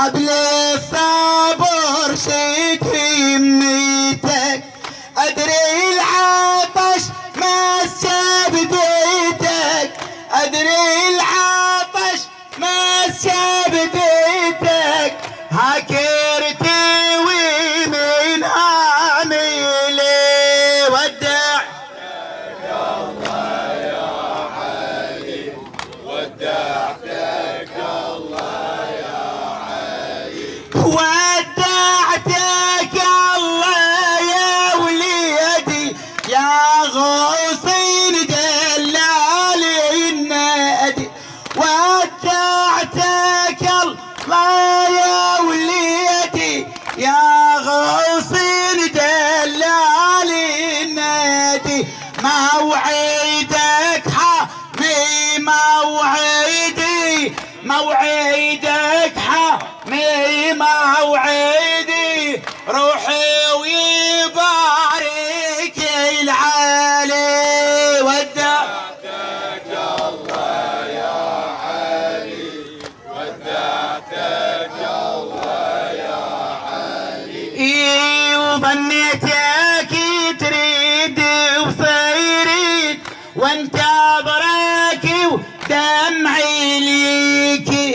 حبل الصبر شد في يميتك، ادري العطش مس بديتك، ادري العطش مس بديتك، هاكرتي ومن عاملي ودع الله يا علي، ودعتك الله يا علي، ودعتك الله يا وليدي يا غوصين دلال النادي، ودعتك الله يا وليدي يا غوصين دلال النادي، موعدك حامي موعدي، موعدك حامي موعدي، روحي ويبارك العالي ودعتك الله يا علي، ودعتك الله يا علي، وظنيتك تريد وصيرت وانتظرك ودمعي ليكي،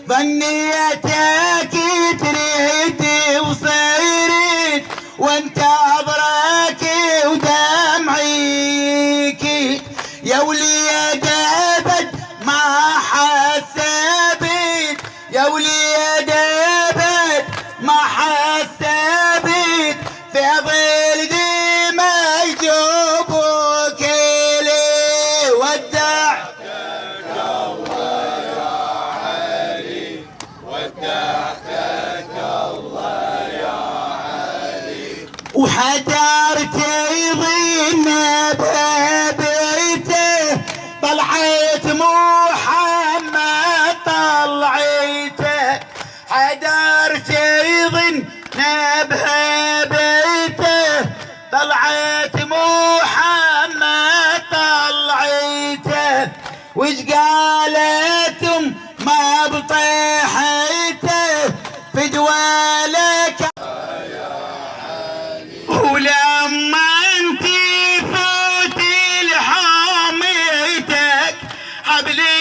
ظنيتك تريد وصيرت وانتظرك ودمعيك، يا وليد ابد ما حسبت، يا وليد ابد ما حسبت، في ظل دمى يجوبك لي ودعتك الله يا علي، ودعتك الله يا علي، وحدرت يظن بهبيته، طلعت محمد طلعته، حدرت يظن بهبيته، طلعت محمد طلعته، وش قالتم ما بطيحته، في دوالة